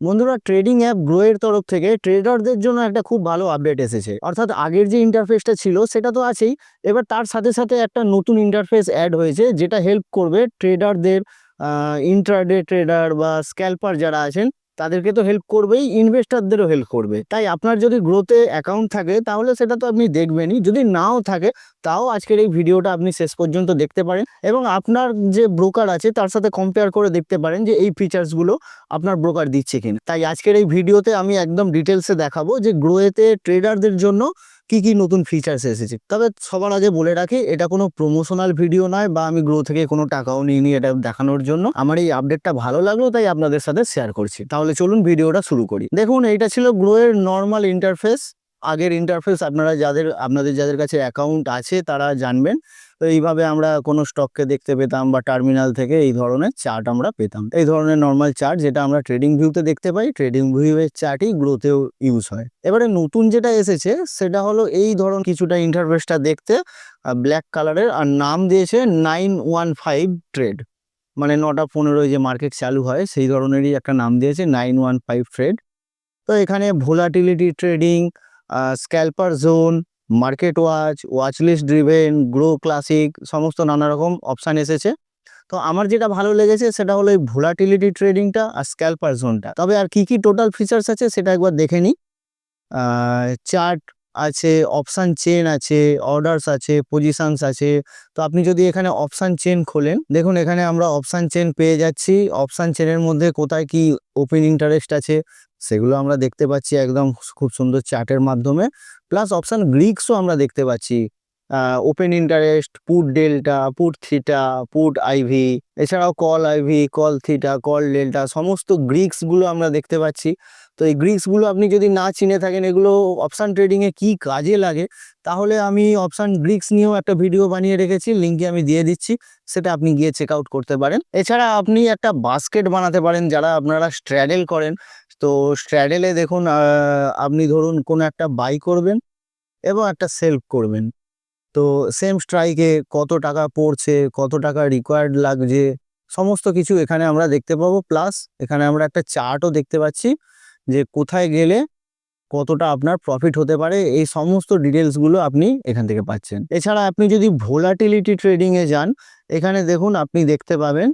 বন্ধুরা, trading app grow এর তরফ থেকে ট্রেডারদের জন্য একটা খুব ভালো আপডেট এসেছে। অর্থাৎ আগের যে ইন্টারফেসটা ছিল সেটা তো আছেই, এবার তার সাথে সাথে একটা নতুন ইন্টারফেস অ্যাড হয়েছে যেটা হেল্প করবে ট্রেডারদের। ইন্ট্রাডে ট্রেডার বা স্ক্যাল্পার যারা আছেন তাদেরকে তো হেল্প করবেই, ইনভেস্টরদেরও হেল্প করবে। তাই আপনার যদি গ্রোতে অ্যাকাউন্ট থাকে তাহলে সেটা তো আপনি দেখবেনই, যদি নাও থাকে তাও আজকের এই ভিডিওটা আপনি শেষ পর্যন্ত দেখতে পারেন এবং আপনার যে ব্রোকার আছে তার সাথে কম্পেয়ার করে দেখতে পারেন যে এই ফিচার্সগুলো আপনার ব্রোকার দিচ্ছে কিনা। তাই আজকের এই ভিডিওতে আমি একদম ডিটেলসে দেখাবো যে গ্রোয়েতে ট্রেডারদের জন্য কি কি নতুন ফিচার্স এসেছে। তবে সবার আগে বলে রাখি, এটা কোনো প্রমোশনাল ভিডিও নয় বা আমি গ্রো থেকে কোনো টাকাও নিইনি এটা দেখানোর জন্য। আমার এই আপডেটটা ভালো লাগলো তাই আপনাদের সাথে শেয়ার করছি। তাহলে চলুন ভিডিওটা শুরু করি। দেখুন, এইটা ছিল গ্রোয়ের নর্মাল ইন্টারফেস। আগের ইন্টারফেস আপনারা আপনাদের যাদের কাছে অ্যাকাউন্ট আছে তারা জানবেন। তো এইভাবে আমরা কোনো স্টককে দেখতে পেতাম বা টার্মিনাল থেকে এই ধরনের চার্ট আমরা পেতাম, এই ধরনের নর্মাল চার্ট যেটা আমরা ট্রেডিং ভিউতে দেখতে পাই। ট্রেডিং ভিউয়ের চার্টই গ্রোতেও ইউজ হয়। এবারে নতুন যেটা এসেছে সেটা হলো এই ধরন কিছুটা ইন্টারফেসটা দেখতে ব্ল্যাক কালারের, আর নাম দিয়েছে 915 ট্রেড, মানে 9টা 15 যে মার্কেট চালু হয় সেই ধরনেরই একটা নাম দিয়েছে 915 ট্রেড। তো এখানে volatility trading, scalper zone, market watch list driven, grow classic, সমস্ত নানা রকম অপশান এসেছে। তো আমার যেটা ভালো লেগেছে সেটা হলো এই ভোলাটিলিটি ট্রেডিংটা আর স্ক্যাল্পার জোনটা। তবে আর কি কি টোটাল ফিচার্স আছে সেটা একবার দেখে নিই। চার্ট আছে, অপশান চেন আছে, অর্ডারস আছে, পজিশনস আছে। তো আপনি যদি এখানে অপশান চেন খোলেন, দেখুন এখানে আমরা অপশান চেন পেয়ে যাচ্ছি। অপশান চেনের মধ্যে কোথায় কি ওপেন ইন্টারেস্ট আছে সেগুলো আমরা দেখতে পাচ্ছি একদম খুব সুন্দর চার্টের মাধ্যমে। প্লাস অপশান গ্রিক্সও আমরা দেখতে পাচ্ছি, open interest, put delta, put theta, put IV, এছাড়াও call IV, call theta, call delta, সমস্ত গ্রিক্সগুলো আমরা দেখতে পাচ্ছি। তো এই গ্রিক্সগুলো আপনি যদি না চিনে থাকেন এগুলো অপশান ট্রেডিংয়ে কি কাজে লাগে, তাহলে আমি অপশান গ্রিক্স নিয়েও একটা ভিডিও বানিয়ে রেখেছি, লিঙ্কে আমি দিয়ে দিচ্ছি, সেটা আপনি গিয়ে চেক আউট করতে পারেন। এছাড়া আপনি একটা বাস্কেট বানাতে পারেন যারা আপনারা স্ট্র্যাডেল করেন। তো স্ট্র্যাডেলে দেখুন, আপনি ধরুন কোনো একটা বাই করবেন এবং একটা সেল করবেন। তো সেম স্ট্রাইকে কত টাকা পড়ছে, কত টাকা রিকোয়ার্ড লাগছে, সমস্ত কিছু এখানে আমরা দেখতে পাবো। প্লাস এখানে আমরা একটা চার্টও দেখতে পাচ্ছি যে কোথায় গেলে কতটা আপনার প্রফিট হতে পারে, এই সমস্ত ডিটেলসগুলো আপনি এখান থেকে পাচ্ছেন। এছাড়া আপনি যদি ভোলাটিলিটি ট্রেডিংয়ে যান, এখানে দেখুন আপনি দেখতে পাবেন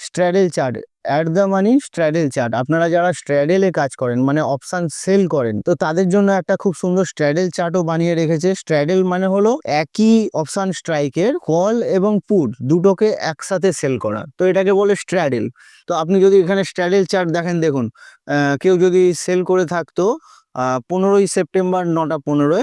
straddle chart, at the money straddle chart. আপনারা যারা স্ট্র্যাডেলে কাজ করেন মানে অপশান সেল করেন, তো তাদের জন্য একটা খুব সুন্দর স্ট্র্যাডেল চার্টও বানিয়ে রেখেছে। স্ট্র্যাডেল মানে হলো একই অপশান স্ট্রাইকের কল এবং পুট দুটোকে একসাথে সেল করা, তো এটাকে বলে স্ট্র্যাডেল। তো আপনি যদি এখানে স্ট্র্যাডেল চার্ট দেখেন, দেখুন কেউ যদি সেল করে থাকতো 15ই সেপ্টেম্বর 9টা 15,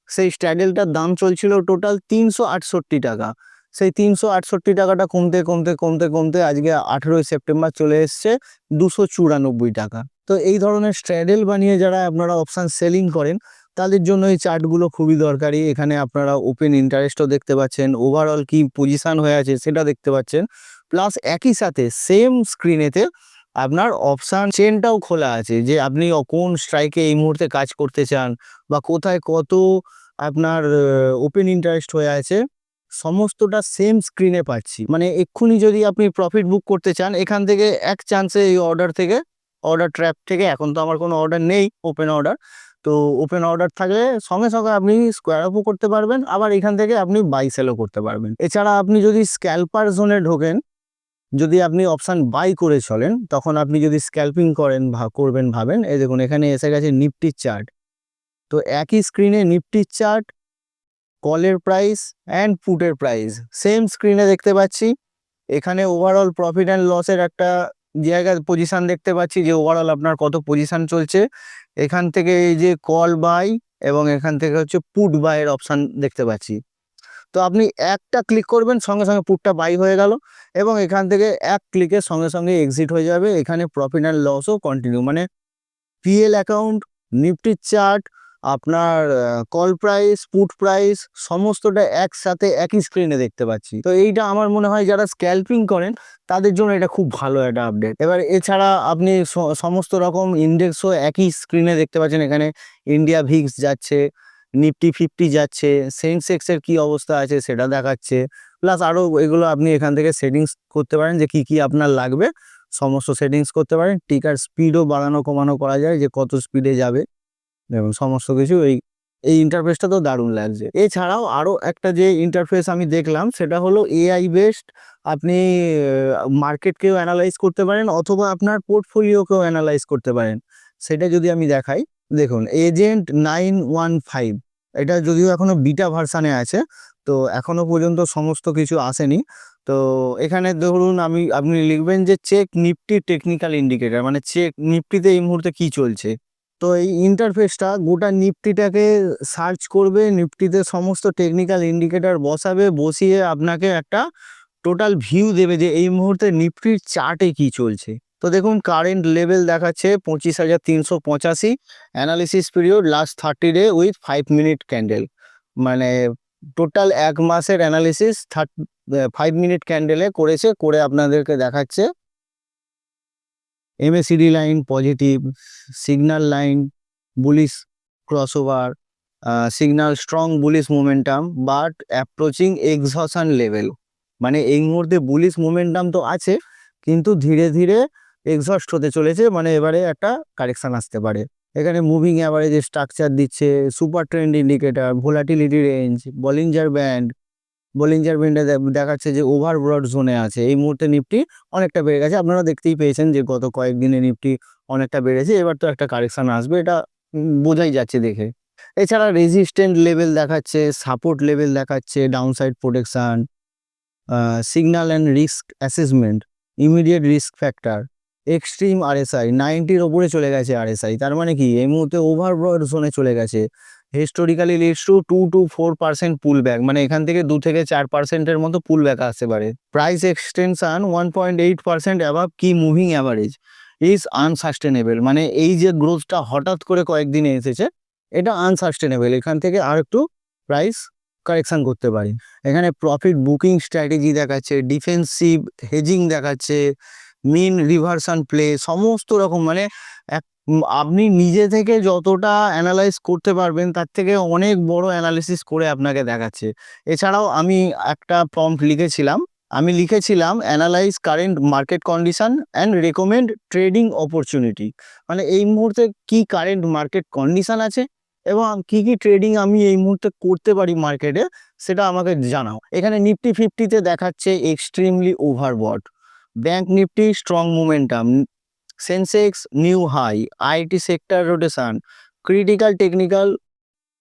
সেই স্ট্র্যাডেলটার দাম চলছিল টোটাল 368 টাকা। সেই 368 টাকাটা কমতে কমতে কমতে কমতে আজকে 18ই সেপ্টেম্বর চলে এসছে 294 টাকা। তো এই ধরনের স্ট্র্যাডেল বানিয়ে যারা আপনারা অপশান সেলিং করেন তাদের জন্য এই চার্টগুলো খুবই দরকারি। এখানে আপনারা ওপেন ইন্টারেস্টও দেখতে পাচ্ছেন, ওভারঅল কি পজিশন হয়ে আছে সেটা দেখতে পাচ্ছেন। প্লাস একই সাথে সেম স্ক্রিনেতে আপনার অপশান চেনটাও খোলা আছে যে আপনি কোন স্ট্রাইকে এই মুহূর্তে কাজ করতে চান বা কোথায় কত আপনার ওপেন ইন্টারেস্ট হয়ে আছে, সমস্তটা সেম স্ক্রিনে পাচ্ছি। মানে এক্ষুনি যদি আপনি প্রফিট বুক করতে চান এখান থেকে এক চান্সে এই অর্ডার থেকে, অর্ডার ট্র্যাপ থেকে, এখন তো আমার কোনো অর্ডার নেই ওপেন অর্ডার, তো ওপেন অর্ডার থাকলে সঙ্গে সঙ্গে আপনি স্কোয়ার আপও করতে পারবেন, আবার এখান থেকে আপনি বাই সেলও করতে পারবেন। এছাড়া আপনি যদি স্ক্যাল্পার জোনে ঢোকেন, যদি আপনি অপশান বাই করে চলেন, তখন আপনি যদি স্ক্যাল্পিং করেন করবেন ভাবেন, এই দেখুন এখানে এসে গেছে নিফটির চার্ট। তো একই স্ক্রিনে নিফটির চার্ট, কলের প্রাইস অ্যান্ড পুটের প্রাইস সেম স্ক্রিনে দেখতে পাচ্ছি। এখানে ওভারঅল প্রফিট অ্যান্ড লসের একটা জায়গায় পজিশন দেখতে পাচ্ছি যে ওভারঅল আপনার কত পজিশন চলছে। এখান থেকে এই যে কল বাই এবং এখান থেকে হচ্ছে পুট বাইয়ের অপশান দেখতে পাচ্ছি। তো আপনি একটা ক্লিক করবেন সঙ্গে সঙ্গে পুটটা বাই হয়ে গেল এবং এখান থেকে এক ক্লিকের সঙ্গে সঙ্গে এক্সিট হয়ে যাবে। এখানে প্রফিট অ্যান্ড লসও কন্টিনিউ, মানে পিএল অ্যাকাউন্ট, নিফটির চার্ট, আপনার কল প্রাইস, পুট প্রাইস, সমস্তটা একসাথে একই স্ক্রিনে দেখতে পাচ্ছি। তো এইটা আমার মনে হয় যারা স্ক্যাল্পিং করেন তাদের জন্য এটা খুব ভালো একটা আপডেট। এবার এছাড়া আপনি সমস্ত রকম ইন্ডেক্সও একই স্ক্রিনে দেখতে পাচ্ছেন। এখানে ইন্ডিয়া ভিক্স যাচ্ছে, নিফটি 50 যাচ্ছে, সেন্সেক্সের কি অবস্থা আছে সেটা দেখাচ্ছে। প্লাস আরও এগুলো আপনি এখান থেকে সেটিংস করতে পারেন যে কি কি আপনার লাগবে, সমস্ত সেটিংস করতে পারেন। টিকার স্পিডও বাড়ানো কমানো করা যায়, যে কত স্পিডে যাবে এবং সমস্ত কিছু। এই ইন্টারফেসটা তো দারুণ লাগছে। এছাড়াও আরও একটা যে ইন্টারফেস আমি দেখলাম সেটা হলো এআই বেসড। আপনি মার্কেটকেও অ্যানালাইজ করতে পারেন অথবা আপনার পোর্টফোলিওকেও অ্যানালাইজ করতে পারেন। সেটা যদি আমি দেখাই, দেখুন এজেন্ট 915, এটা যদিও এখনো বিটা ভার্সানে আছে, তো এখনো পর্যন্ত সমস্ত কিছু আসেনি। তো এখানে ধরুন আপনি লিখবেন যে চেক নিফটি টেকনিক্যাল ইন্ডিকেটর, মানে চেক নিফটিতে এই মুহূর্তে কি চলছে। তো এই ইন্টারফেসটা গোটা নিফটিটাকে সার্চ করবে, নিফটিতে সমস্ত টেকনিক্যাল ইন্ডিকেটর বসাবে, বসিয়ে আপনাকে একটা টোটাল ভিউ দেবে যে এই মুহূর্তে নিফটির চার্টে কি চলছে। তো দেখুন কারেন্ট লেভেল দেখাচ্ছে 25,385, analysis period last 30 day with 5 minute candle, মানে টোটাল 1 মাসের অ্যানালিসিস 5 মিনিট ক্যান্ডেলে করেছে, করে আপনাদেরকে দেখাচ্ছে MACD line positive, signal line bullish crossover, signal strong bullish momentum but approaching exhaustion level, মানে এই মুহূর্তে বুলিশ মোমেন্টাম তো আছে কিন্তু ধীরে ধীরে এক্সহস্ট হতে চলেছে, মানে এবারে একটা কারেকশন আসতে পারে। এখানে মুভিং অ্যাভারেজের স্ট্রাকচার দিচ্ছে, super trend indicator, volatility range, Bollinger band. Bollinger ব্যান্ডে দেখাচ্ছে যে ওভারব্রড জোনে আছে। এই মুহূর্তে নিফটি অনেকটা বেড়ে গেছে, আপনারা দেখতেই পেয়েছেন যে গত কয়েকদিনে নিফটি অনেকটা বেড়েছে, এবার তো একটা কারেকশন আসবে, এটা বোঝাই যাচ্ছে দেখে। এছাড়া রেজিস্ট্যান্ট লেভেল দেখাচ্ছে, সাপোর্ট লেভেল দেখাচ্ছে, downside protection, signal and risk assessment, immediate risk factor, extreme RSI 90-র ওপরে চলে গেছে RSI, তার মানে কি এই মুহূর্তে ওভারব্রড জোনে চলে গেছে। Historically leads to 2 to 4% pool back, মানে এখান থেকে 2 থেকে 4%-এর মতো পুল ব্যাক আসতে পারে। প্রাইস এক্সটেনশন 1.8% অ্যাবাভ কি মুভিং অ্যাভারেজ ইজ আনসাস্টেনেবল, মানে এই যে গ্রোথটা হঠাৎ করে কয়েকদিনে এসেছে এটা আনসাস্টেনেবল, এখান থেকে আর একটু প্রাইস কারেকশন করতে পারি। এখানে প্রফিট বুকিং স্ট্র্যাটেজি দেখাচ্ছে, ডিফেন্সিভ হেজিং দেখাচ্ছে, মিন রিভার্সান প্লে, সমস্ত রকম, মানে আপনি নিজে থেকে যতটা অ্যানালাইজ করতে পারবেন তার থেকে অনেক বড় অ্যানালিসিস করে আপনাকে দেখাচ্ছে। এছাড়াও আমি একটা প্রম্পট লিখেছিলাম analyse current market condition and recommend trading opportunity, মানে এই মুহূর্তে কি কারেন্ট মার্কেট কন্ডিশন আছে এবং কি কি ট্রেডিং আমি এই মুহূর্তে করতে পারি মার্কেটে, সেটা আমাকে জানাও। এখানে নিফটি 50-তে দেখাচ্ছে extremely overbought, bank Nifty strong momentum, Sensex new high, IT sector rotation, critical technical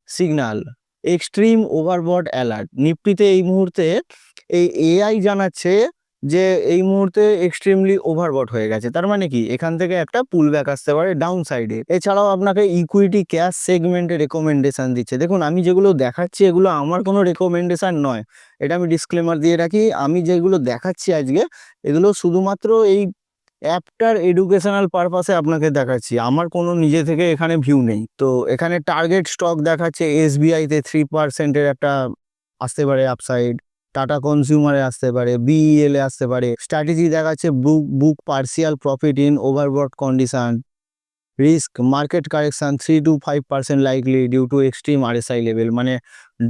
signal, extreme overbought alert. নিফটিতে এই মুহূর্তে এই AI জানাচ্ছে যে এই মুহূর্তে এক্সট্রিমলি ওভারবট হয়ে গেছে, তার মানে কি এখান থেকে একটা পুল ব্যাক আসতে পারে ডাউন সাইডে। এছাড়াও আপনাকে ইকুইটি ক্যাশ সেগমেন্টে রেকমেন্ডেশন দিচ্ছে। দেখুন আমি যেগুলো দেখাচ্ছি এগুলো আমার কোনো রেকমেন্ডেশন নয়, এটা আমি ডিসক্লেমার দিয়ে রাখি। আমি যেগুলো দেখাচ্ছি আজকে এগুলো শুধুমাত্র এই অ্যাপটার এডুকেশনাল পারপাসে আপনাকে দেখাচ্ছি, আমার কোনো নিজে থেকে এখানে ভিউ নেই। তো এখানে টার্গেট স্টক দেখাচ্ছে SBI-তে 3%-এর একটা আসতে পারে আপসাইড, টাটা কনজিউমারে আসতে পারে, BEL-এ আসতে পারে। স্ট্র্যাটেজি দেখাচ্ছে book partial profit in overbought condition, risk market correction 3 to 5% likely due to extreme RSI level, মানে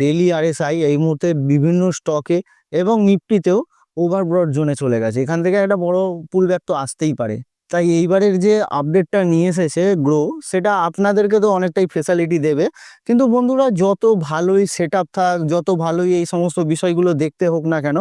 ডেইলি RSI এই মুহূর্তে বিভিন্ন স্টকে এবং নিফটিতেও ওভারব্রড জোনে চলে গেছে, এখান থেকে একটা বড় পুল ব্যাক তো আসতেই পারে। তাই এইবারের যে আপডেটটা নিয়ে এসেছে গ্রো, সেটা আপনাদেরকে তো অনেকটাই ফেসিলিটি দেবে, কিন্তু বন্ধুরা যত ভালোই সেট আপ থাক, যত ভালোই এই সমস্ত বিষয়গুলো দেখতে হোক না কেন,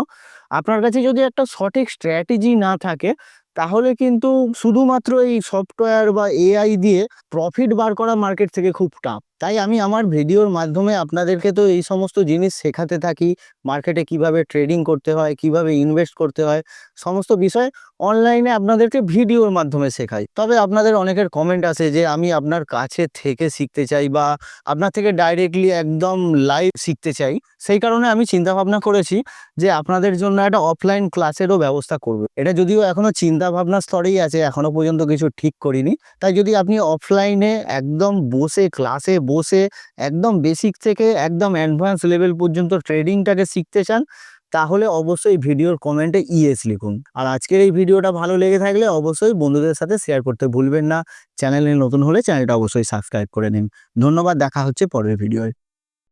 আপনার কাছে যদি একটা সঠিক স্ট্র্যাটেজি না থাকে তাহলে কিন্তু শুধুমাত্র এই সফটওয়্যার বা AI দিয়ে প্রফিট বার করা মার্কেট থেকে খুব টাফ। তাই আমি আমার ভিডিওর মাধ্যমে আপনাদেরকে তো এই সমস্ত জিনিস শেখাতে থাকি, মার্কেটে কিভাবে ট্রেডিং করতে হয়, কিভাবে ইনভেস্ট করতে হয়, সমস্ত বিষয় অনলাইনে আপনাদেরকে ভিডিওর মাধ্যমে শেখাই। তবে আপনাদের অনেকের কমেন্ট আসে যে আমি আপনার কাছে থেকে শিখতে চাই বা আপনার থেকে ডাইরেক্টলি একদম লাইভ শিখতে চাই, সেই কারণে আমি চিন্তা ভাবনা করেছি যে আপনাদের জন্য একটা অফলাইন ক্লাসেরও ব্যবস্থা করব। এটা যদিও এখনো চিন্তা ভাবনার স্তরেই আছে, এখনো পর্যন্ত কিছু ঠিক করিনি। তাই যদি আপনি অফলাইনে একদম বসে ক্লাসে বসে একদম বেসিক থেকে একদম অ্যাডভান্স লেভেল পর্যন্ত ট্রেডিংটাকে শিখতে চান তাহলে অবশ্যই ভিডিওর কমেন্টে ইয়েস লিখুন। আর আজকের এই ভিডিওটা ভালো লেগে থাকলে অবশ্যই বন্ধুদের সাথে শেয়ার করতে ভুলবেন না। চ্যানেলে নতুন হলে চ্যানেলটা অবশ্যই সাবস্ক্রাইব করে নিন। ধন্যবাদ, দেখা হচ্ছে পরের ভিডিওয়।